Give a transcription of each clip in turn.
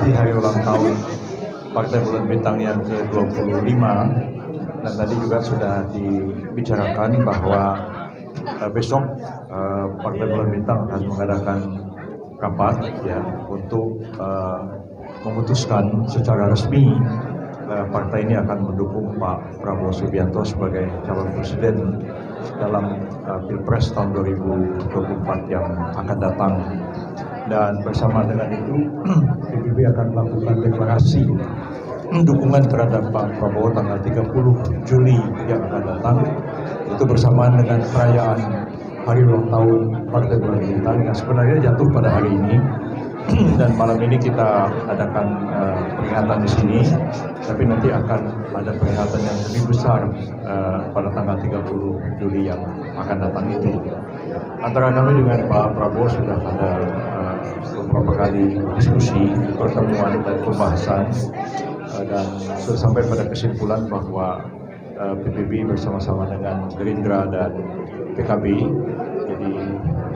memperingati hari ulang tahun Partai Bulan Bintang yang ke-25, dan tadi juga sudah dibicarakan bahwa besok Partai Bulan Bintang akan mengadakan rapat ya untuk memutuskan secara resmi partai ini akan mendukung Pak Prabowo Subianto sebagai calon presiden dalam Pilpres tahun 2024 yang akan datang. Dan bersama dengan itu PBB akan melakukan deklarasi dukungan terhadap Pak Prabowo tanggal 30 Juli yang akan datang, itu bersamaan dengan perayaan hari ulang tahun Partai Bulan Bintang yang sebenarnya jatuh pada hari ini. Dan malam ini kita adakan peringatan di sini, tapi nanti akan ada peringatan yang lebih besar pada tanggal 30 Juli yang akan datang itu. Antara kami dengan Pak Prabowo sudah ada beberapa kali diskusi, pertemuan dan pembahasan, dan sudah sampai pada kesimpulan bahwa PBB bersama-sama dengan Gerindra dan PKB, jadi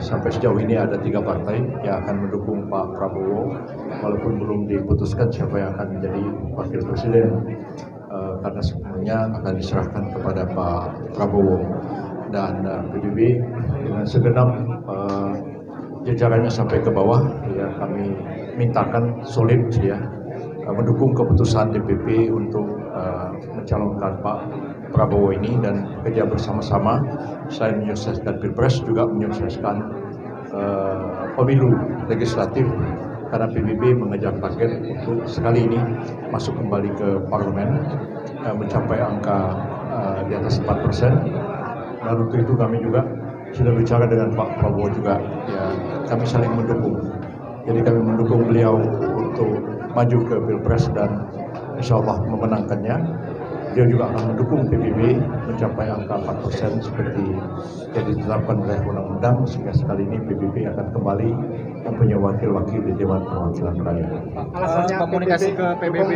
sampai sejauh ini ada 3 partai yang akan mendukung Pak Prabowo, walaupun belum diputuskan siapa yang akan menjadi wakil presiden, karena semuanya akan diserahkan kepada Pak Prabowo. Dan PBB dengan segenap jajarannya sampai ke bawah, ya kami mintakan solid ya mendukung keputusan DPP untuk mencalonkan Pak Prabowo ini dan bekerja bersama-sama. Selain menyukseskan Pilpres juga menyukseskan pemilu legislatif, karena PBB mengejar target untuk sekali ini masuk kembali ke parlemen, mencapai angka di atas 4%. Dan untuk itu kami juga sudah bicara dengan Pak Prabowo juga, ya kami saling mendukung. Jadi kami mendukung beliau untuk maju ke Pilpres dan insya Allah memenangkannya. Dia juga akan mendukung PBB mencapai angka 4% seperti yang ditetapkan oleh undang-undang, sehingga sekali ini PBB akan kembali mempunyai wakil-wakil di Dewan Perwakilan Rakyat. Alasannya komunikasi ke PBB,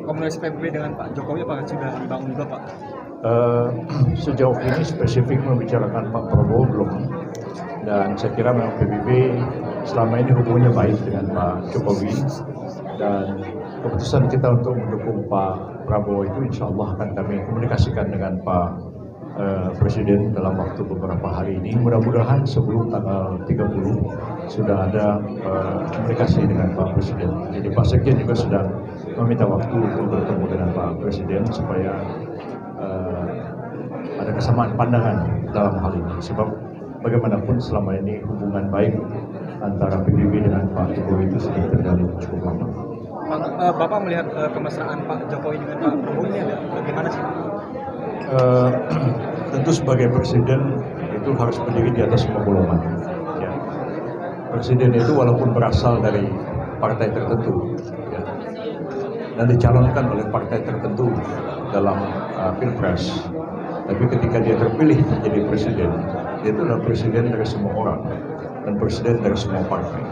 komunikasi PBB dengan Pak Jokowi apakah sudah dibangun juga Pak? Sejauh ini spesifik membicarakan Pak Prabowo belum, dan saya kira memang PBB selama ini hubungannya baik dengan Pak Jokowi, dan keputusan kita untuk mendukung Pak Prabowo itu insya Allah akan kami komunikasikan dengan Pak Presiden dalam waktu beberapa hari ini. Mudah-mudahan sebelum tanggal 30 sudah ada komunikasi dengan Pak Presiden. Jadi Pak Sekjen juga sedang meminta waktu untuk bertemu dengan Pak Presiden supaya ada kesamaan pandangan dalam hal ini. Sebab bagaimanapun selama ini hubungan baik antara PBB dengan Pak Jokowi itu sudah terjalin cukup lama. Bapak melihat kemesraan Pak Jokowi dengan Pak Prabowo ini bagaimana sih? Tentu sebagai presiden itu harus berdiri di atas semua golongan. Ya. Presiden itu walaupun berasal dari partai tertentu, ya, dan dicalonkan oleh partai tertentu dalam Pilpres, tapi ketika dia terpilih menjadi presiden, dia itu adalah presiden dari semua orang dan presiden dari semua partai.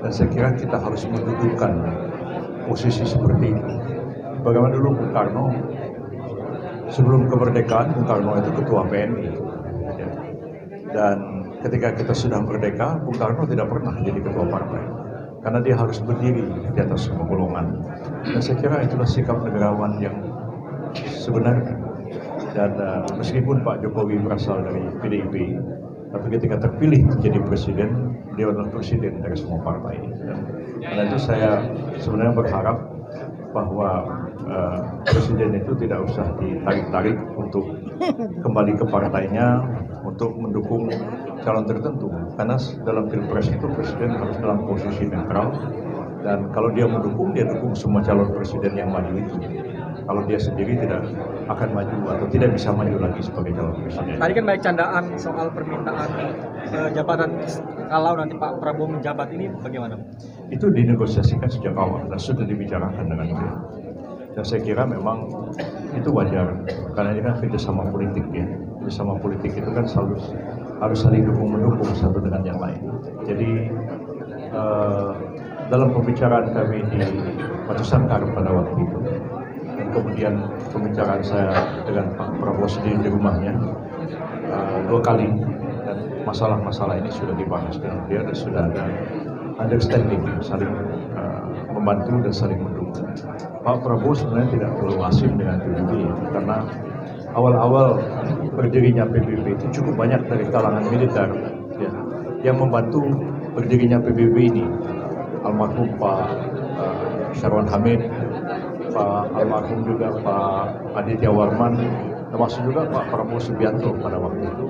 Dan saya kira kita harus mendudukkan posisi seperti itu. Bagaimana dulu Bung Karno, sebelum kemerdekaan Bung Karno itu ketua PNI, ya. Dan ketika kita sudah merdeka, Bung Karno tidak pernah jadi ketua partai, karena dia harus berdiri di atas semua golongan. Dan saya kira itulah sikap negarawan yang sebenarnya. Dan meskipun Pak Jokowi berasal dari PDIP, tapi ketika terpilih menjadi presiden, dia adalah presiden dari semua partai. Dan karena itu saya sebenarnya berharap bahwa presiden itu tidak usah ditarik-tarik untuk kembali ke partainya untuk mendukung calon tertentu, karena dalam Pilpres itu presiden harus dalam posisi netral, dan kalau dia mendukung, dia dukung semua calon presiden yang maju itu. Kalau dia sendiri tidak akan maju atau tidak bisa maju lagi sebagai calon presiden. Tadi kan banyak candaan soal permintaan jabatan kalau nanti Pak Prabowo menjabat, ini bagaimana? Itu dinegosiasikan sejak awal dan sudah dibicarakan dengan beliau. Dan saya kira memang itu wajar, karena ini kan kerjasama politik ya. Kerjasama politik itu kan selalu harus saling dukung-mendukung satu dengan yang lain. Jadi dalam pembicaraan kami di Batu Sangkar pada waktu itu, dan kemudian pembicaraan saya dengan Pak Prabowo sendiri di rumahnya 2 kali, dan masalah-masalah ini sudah dibahas dengan beliau dan sudah ada understanding, saling membantu dan saling mendukung. Pak Prabowo sebenarnya tidak terlalu asing dengan PBB karena awal-awal berdirinya PBB itu cukup banyak dari kalangan militer ya, yang membantu berdirinya PBB ini. Almarhum Pak Syarwan Hamid, Pak almarhum juga Pak Aditya Warman, termasuk juga Pak Prabowo Subianto pada waktu itu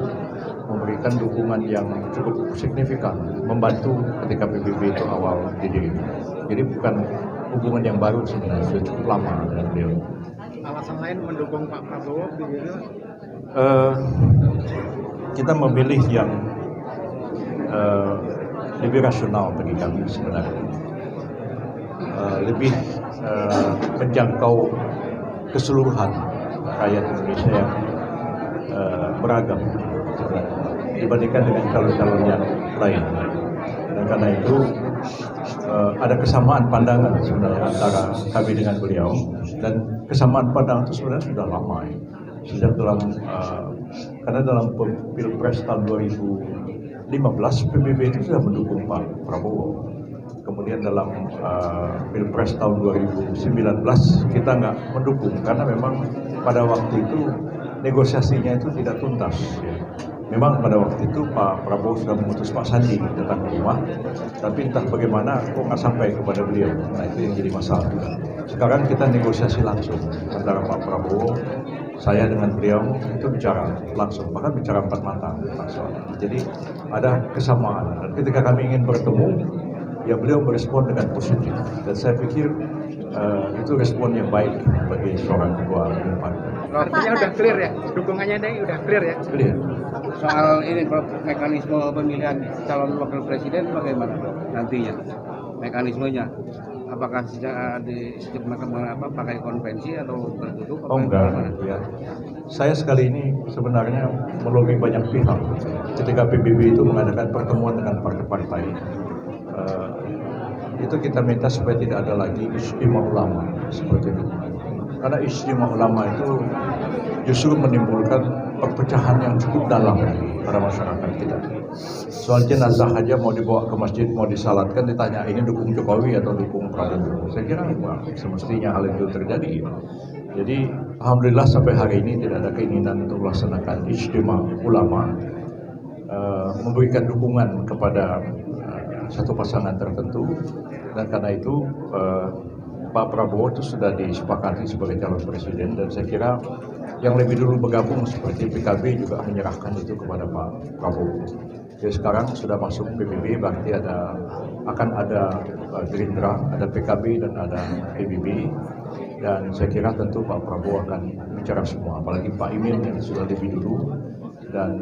memberikan dukungan yang cukup signifikan membantu ketika PBB itu awal didirikan. Jadi bukan hubungan yang baru sebenarnya, sudah cukup lama dengan beliau. Alasan lain mendukung Pak Prabowo begitu? Kita memilih yang lebih rasional bagi kami sebenarnya, lebih menjangkau keseluruhan rakyat Indonesia yang beragam dibandingkan dengan calon-calon yang lain. Dan karena itu ada kesamaan pandangan sebenarnya antara kami dengan beliau, dan kesamaan pandangan itu sebenarnya sudah lama ya. Sejak karena dalam Pilpres tahun 2015 PBB itu sudah mendukung Pak Prabowo. Kemudian dalam Pilpres tahun 2019 kita nggak mendukung karena memang pada waktu itu negosiasinya itu tidak tuntas. Ya. Memang pada waktu itu Pak Prabowo sudah mengutus Pak Sandi datang ke rumah, tapi entah bagaimana kok nggak sampai kepada beliau. Nah itu yang jadi masalah juga. Sekarang kita negosiasi langsung antara Pak Prabowo, saya dengan beliau itu bicara langsung, bahkan bicara empat mata langsung. Jadi ada kesamaan. Dan ketika kami ingin bertemu, ya beliau merespon dengan positif. Dan saya pikir itu respon yang baik bagi seorang ketua umum partai. Artinya udah clear ya, dukungannya ini udah clear ya. Clear. Soal ini Prof, mekanisme pemilihan calon wakil presiden bagaimana Prof nantinya mekanismenya? Apakah pakai konvensi atau tertutup? Oh enggak, ya. Saya sekali ini sebenarnya melobi banyak pihak. Ketika PBB itu mengadakan pertemuan dengan partai-partai, itu kita minta supaya tidak ada lagi istimewa ulama seperti itu. Karena istimewa ulama itu justru menimbulkan perpecahan yang cukup dalam pada masyarakat kita. Soal jenazah aja mau dibawa ke masjid, mau disalatkan, ditanya ini dukung Jokowi atau dukung Prabowo. Saya kira semestinya hal itu terjadi. Jadi alhamdulillah sampai hari ini tidak ada keinginan untuk melaksanakan istimewa ulama, memberikan dukungan kepada satu pasangan tertentu, dan karena itu Pak Prabowo itu sudah disepakati sebagai calon presiden, dan saya kira yang lebih dulu bergabung seperti PKB juga menyerahkan itu kepada Pak Prabowo. Jadi sekarang sudah masuk PBB, berarti akan ada Gerindra, ada PKB dan ada PBB, dan saya kira tentu Pak Prabowo akan bicara semua, apalagi Pak Imin yang sudah lebih dulu, dan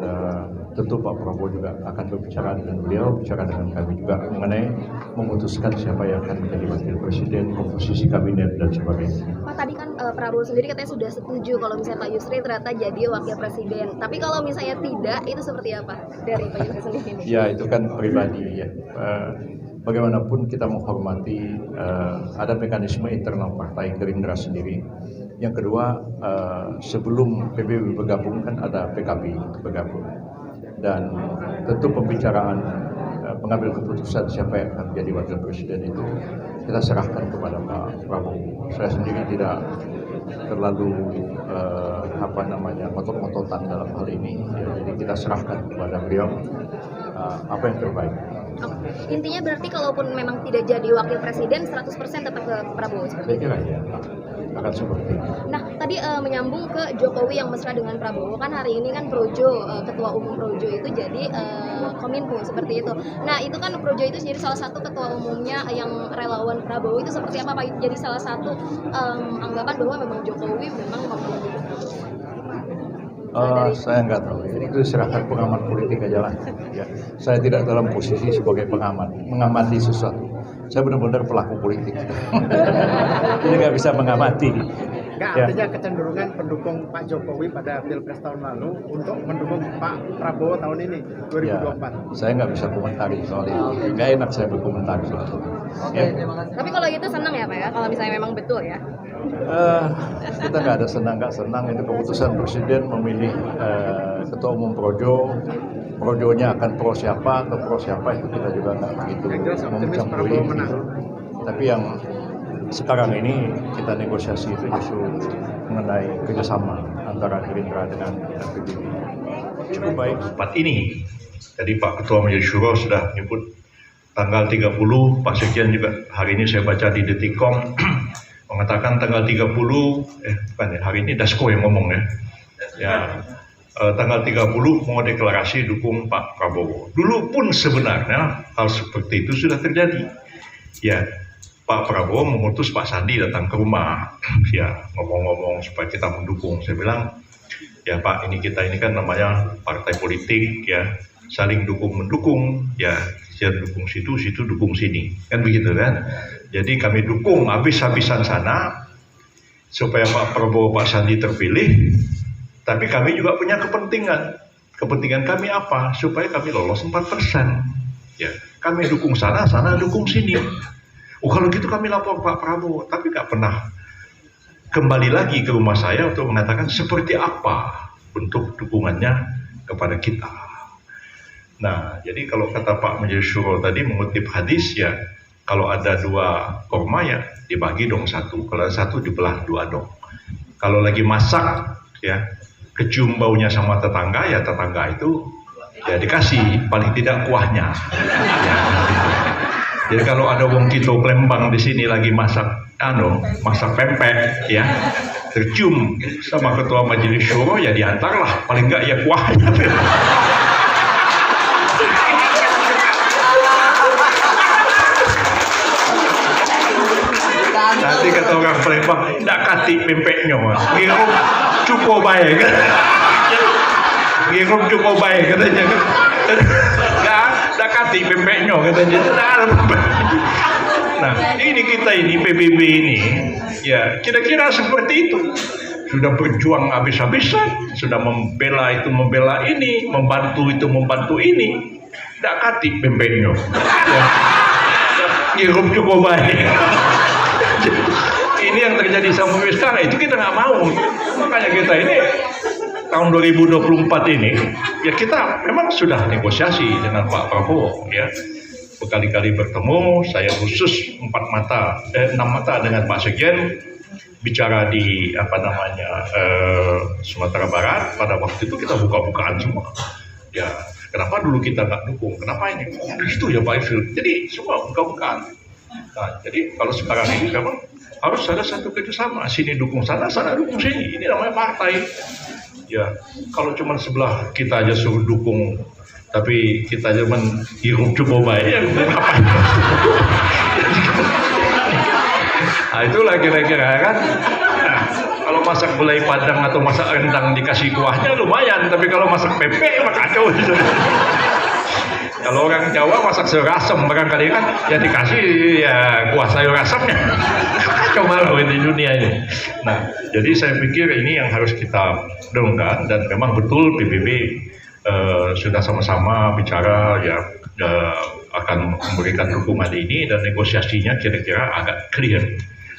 tentu Pak Prabowo juga akan berbicara dengan beliau, bicara dengan kami juga mengenai memutuskan siapa yang akan menjadi wakil presiden, komposisi kabinet dan sebagainya. Pak, tadi kan Prabowo sendiri katanya sudah setuju kalau misalnya Pak Yusri ternyata jadi wakil presiden. Tapi kalau misalnya tidak, itu seperti apa dari Pak Yusri sendiri? Ya itu kan pribadi ya. Bagaimanapun kita menghormati ada mekanisme internal partai Gerindra sendiri. Yang kedua, sebelum PBB bergabung kan ada PKB bergabung. Dan tentu pembicaraan pengambil keputusan siapa yang akan menjadi wakil presiden itu kita serahkan kepada Pak Prabowo. Saya sendiri tidak terlalu ngotot-ngototan dalam hal ini. Ya, jadi kita serahkan kepada beliau apa yang terbaik. Intinya berarti kalaupun memang tidak jadi wakil presiden 100% tetap ke Prabowo seperti itu? Saya kira ya, akan seperti itu. Nah, tadi menyambung ke Jokowi yang mesra dengan Prabowo, kan hari ini kan Projo, ketua umum Projo itu jadi Kominfo seperti itu. Nah, itu kan Projo itu jadi salah satu ketua umumnya yang relawan Prabowo, itu seperti apa Pak? Jadi salah satu anggapan bahwa memang Jokowi memang memilih saya nggak tahu, itu serahkan pengamat politik aja lah. Ya, saya tidak dalam posisi sebagai pengamat, mengamati sesuatu. Saya benar-benar pelaku politik, jadi nggak bisa mengamati. Nggak, artinya kecenderungan pendukung Pak Jokowi pada Pilpres tahun lalu untuk mendukung Pak Prabowo tahun ini 2024. Ya, saya nggak bisa komentari soal itu. Nggak enak saya berkomentari soal itu. Oke, terima kasih. Tapi kalau gitu senang ya Pak ya, kalau misalnya memang betul ya? Kita nggak ada senang nggak senang, itu keputusan presiden memilih ketua umum Projo, projonya akan pro siapa atau pro siapa itu kita juga nggak begitu Yang jelas optimis mencampuri. Prabowo menang. Tapi yang sekarang ini kita negosiasi itu justru mengenai kerjasama antara Gerindra dengan PBB. Cukup baik. Tempat ini. Tadi Pak Ketua Majelis Syuro sudah menyebut tanggal 30, Pak Sekjen juga hari ini saya baca di Detikcom mengatakan tanggal 30, bukan ya, hari ini Dasko yang ngomong ya. Tanggal 30 mau deklarasi dukung Pak Prabowo. Dulu pun sebenarnya hal seperti itu sudah terjadi. Ya, Pak Prabowo mengutus Pak Sandi datang ke rumah, ya ngomong-ngomong supaya kita mendukung. Saya bilang, ya Pak, kita ini kan namanya partai politik, ya saling dukung-mendukung, ya saya dukung situ dukung sini, kan begitu kan. Jadi kami dukung habis-habisan sana supaya Pak Prabowo, Pak Sandi terpilih. Tapi kami juga punya kepentingan. Kepentingan kami apa? Supaya kami lolos 4%. Ya, kami dukung sana dukung sini. Oh kalau gitu kami lapor Pak Prabowo. Tapi nggak pernah kembali lagi ke rumah saya untuk mengatakan seperti apa bentuk dukungannya kepada kita. Nah, jadi kalau kata Pak Majelis Syuro tadi mengutip hadis, ya kalau ada 2 korma ya dibagi dong 1. Kalau 1 dibelah 2 dong. Kalau lagi masak ya kecium baunya sama tetangga, ya tetangga itu ya dikasih paling tidak kuahnya. Ya, gitu. Jadi kalau ada wong Kito Plembang di sini lagi masak masak pempek ya, tercium sama Ketua Majelis Syuro ya diantarlah paling enggak ya kuahnya. Nanti kata orang Palembang, ndak kati pempeknya, ngirum cukup baik, ngirum cukup baik katanya, ndak kati pempeknya katanya. Nah, ini kita ini PBB ini, ya kira-kira seperti itu. Sudah berjuang habis-habisan, sudah membela itu membela ini, membantu itu membantu ini, ndak kati pempeknya, ya. Ngirum cukup baik. Ini yang terjadi sama kami sekarang, itu kita nggak mau. Makanya kita ini tahun 2024 ini ya kita memang sudah negosiasi dengan Pak Prabowo ya, berkali-kali bertemu. Saya khusus 6 mata dengan Pak Sekjen bicara di Sumatera Barat. Pada waktu itu kita buka-bukaan semua ya, kenapa dulu kita nggak dukung, kenapa ini itu ya Pak Ifil, jadi semua buka-bukaan. Nah, jadi kalau sekarang ini memang harus ada satu kerjasama, sini dukung sana dukung sini. Ini namanya partai. Ya, kalau cuma sebelah kita aja suruh dukung, tapi kita aja hirup coba baik, ya ngapain? Nah, itulah kira-kira kan. Nah, kalau masak gulai padang atau masak rendang dikasih kuahnya lumayan, tapi kalau masak pempek mah kacau. Kalau orang Jawa masak sayur asem barangkali kan ya dikasih ya kuah sayur asemnya. Kacau malu di dunia ini. Nah, jadi saya pikir ini yang harus kita dorongkan, dan memang betul PBB sudah sama-sama bicara ya akan memberikan dukungan ini, dan negosiasinya kira-kira agak clear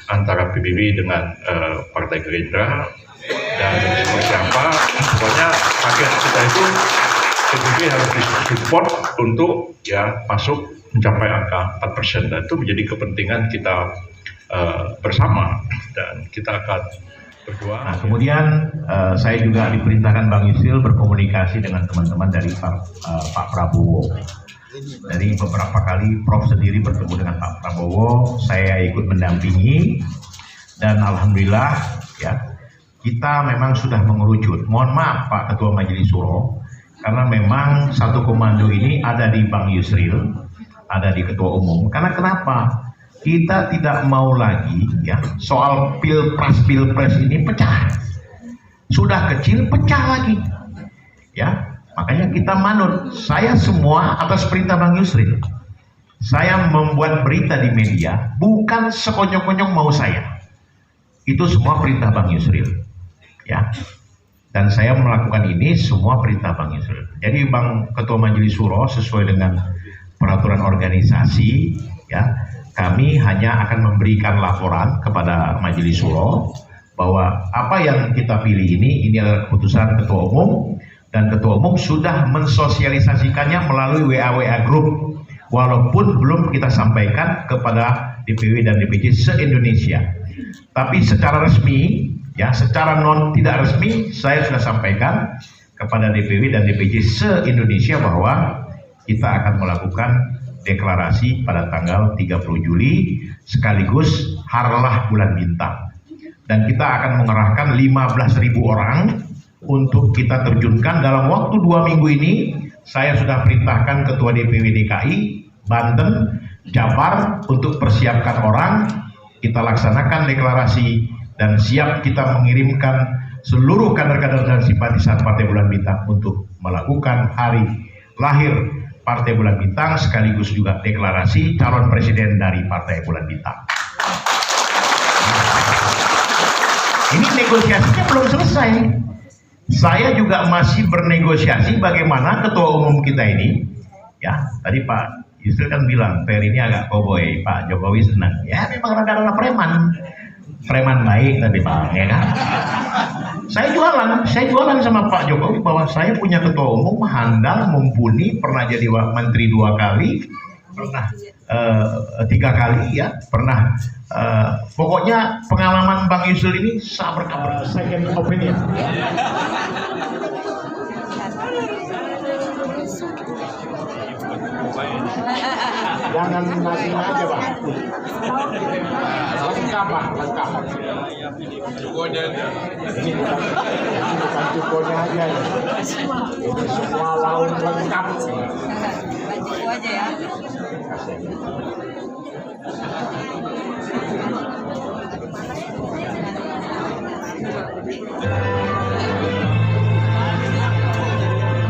antara PBB dengan Partai Gerindra, dan seperti apa pokoknya paket kita itu PBB harus disupport untuk ya masuk mencapai angka 4%, dan itu menjadi kepentingan kita bersama, dan kita akan berjuang. Nah, kemudian saya juga diperintahkan Bang Yusril berkomunikasi dengan teman-teman dari Pak Prabowo. Dari beberapa kali Prof sendiri bertemu dengan Pak Prabowo, saya ikut mendampingi, dan alhamdulillah ya kita memang sudah mengerucut. Mohon maaf Pak Ketua Majelis Syuro, karena memang satu komando ini ada di Bang Yusril, ada di Ketua Umum. Karena kenapa? Kita tidak mau lagi ya soal pilpres ini pecah. Sudah kecil pecah lagi. Ya, makanya kita manut. Saya semua atas perintah Bang Yusril. Saya membuat berita di media bukan sekonyong-konyong mau saya. Itu semua perintah Bang Yusril. Ya. Dan saya melakukan ini semua perintah Bang Yusril. Jadi Bang Ketua Majelis Syuro sesuai dengan peraturan organisasi ya, kami hanya akan memberikan laporan kepada Majelis Syuro bahwa apa yang kita pilih ini adalah keputusan Ketua Umum, dan Ketua Umum sudah mensosialisasikannya melalui WA Group, walaupun belum kita sampaikan kepada DPW dan DPC se-Indonesia. Tapi secara resmi, ya secara tidak resmi, saya sudah sampaikan kepada DPW dan DPC se-Indonesia bahwa kita akan melakukan deklarasi pada tanggal 30 Juli sekaligus Harlah Bulan Bintang. Dan kita akan mengerahkan 15.000 orang untuk kita terjunkan dalam waktu 2 minggu ini. Saya sudah perintahkan Ketua DPW DKI, Banten, Jabar untuk persiapkan orang. Kita laksanakan deklarasi dan siap kita mengirimkan seluruh kader-kader dan simpatisan Partai Bulan Bintang untuk melakukan hari lahir Partai Bulan Bintang sekaligus juga deklarasi calon presiden dari Partai Bulan Bintang. Ini negosiasinya belum selesai. Saya juga masih bernegosiasi bagaimana ketua umum kita ini, ya tadi Pak Yusril kan bilang Per ini agak koboi, Pak Jokowi senang. Ya memang rada-rada preman baik tadi Pak, ya kan? Saya jualan sama Pak Jokowi bahwa saya punya ketua umum handal, mumpuni, pernah jadi menteri 2 kali, pernah 3 kali ya, pernah pokoknya pengalaman Bang Yusril ini sangat berkabar. Second opinion. Jangan ngasih aja Bang. Lengkap Bang, lengkap. Ini bukan cukonya aja ya. Ini semua laun lengkap. Cukup aja ya.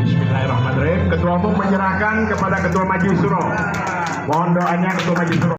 Bismillahirrahmanirrahim. Ketua Umum menyerahkan kepada Ketua Majelis Syuro. Mohon doanya Ketua Majelis Syuro.